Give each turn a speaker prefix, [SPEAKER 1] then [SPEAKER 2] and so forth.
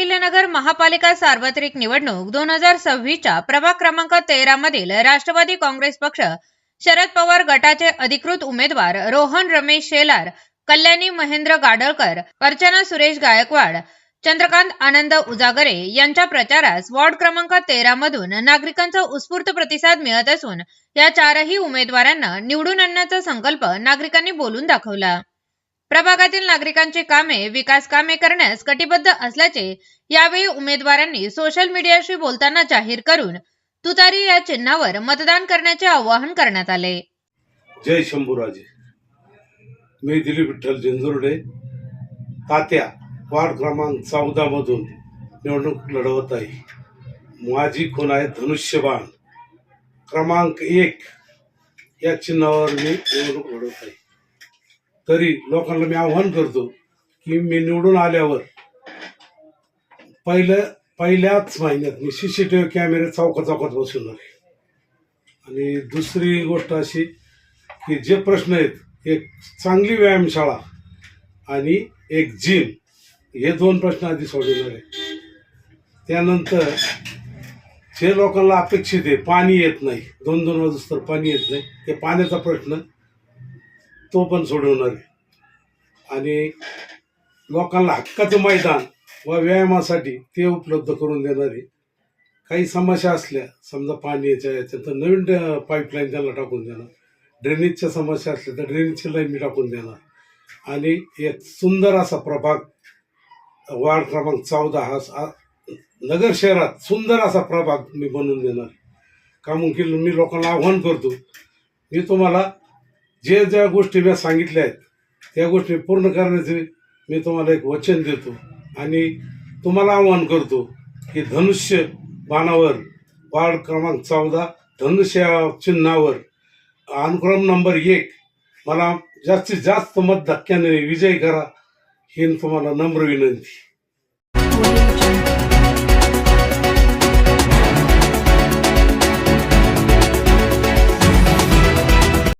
[SPEAKER 1] अहिल्यानगर महापालिका सार्वत्रिक निवडणूक 2026च्या प्रभाग क्रमांक 13 मधील राष्ट्रवादी काँग्रेस पक्ष शरद पवार गटाचे अधिकृत उमेदवार रोहन रमेश शेलार, कल्याणी महेंद्र गाडळकर, अर्चना सुरेश गायकवाड, चंद्रकांत आनंद उजागरे यांच्या प्रचारास वॉर्ड क्रमांक 13 मधून नागरिकांचा उत्स्फूर्त प्रतिसाद मिळत असून या चारही उमेदवारांना निवडून आणण्याचा संकल्प नागरिकांनी बोलून दाखवला। प्रभागातील नागरिकांची कामे, विकास कामे करण्यास कटिबद्ध असल्याचे यावेळी उमेदवारांनी सोशल मीडियाशी बोलताना जाहीर करून तुतारी या चिन्हावर मतदान करण्याचे आवाहन करण्यात आले।
[SPEAKER 2] जय शंभूराजे। मी दिलीप विठ्ठल जिंजुर्डे तात्या वार्ड क्रमांक 14 मधून निवडणूक लढवत आहे। माझी खूण आहे धनुष्यबाण क्रमांक 1 या चिन्हावर मी निवडणूक लढवत आहे। तरी लोकांना मी आव्हान करतो की मी निवडून आल्यावर पहिल्याच महिन्यात मी CCTV कॅमेरे चौकात बसवणार आहे। आणि दुसरी गोष्ट अशी की जे प्रश्न आहेत, एक चांगली व्यायामशाळा आणि एक जिम, हे 2 प्रश्न आधी सोडवणार आहे। त्यानंतर जे लोकांना अपेक्षित आहे, पाणी येत नाही, 2-2 वाजता पाणी येत नाही, ते पाण्याचा प्रश्न तो पण सोडवणार आहे। आणि लोकांना हक्काचं मैदान व व्यायामासाठी ते उपलब्ध करून देणार आहे। काही समस्या असल्या, समजा पाण्याच्या याच्यात तर नवीन पाईपलाईन त्यांना टाकून देणार, ड्रेनेजच्या समस्या असल्या तर ड्रेनेजची लाईन मी टाकून देणार। आणि एक सुंदर असा प्रभाग वार्ड क्रमांक 14 हा नगर शहरात सुंदर असा प्रभाग मी बनवून देणार। का म्हणून मी लोकांना आव्हान करतो, मी तुम्हाला ज्या गोष्टी मी सांगितल्या आहेत त्या गोष्टी पूर्ण करण्याचे मी तुम्हाला एक वचन देतो। आणि तुम्हाला आव्हान करतो की धनुष्य बाणावर वार्ड क्रमांक 14 धनुष्य चिन्हावर अनुक्रम नंबर 1 मला जास्तीत जास्त मत धक्क्याने विजयी करा, ही तुम्हाला नम्र विनंती।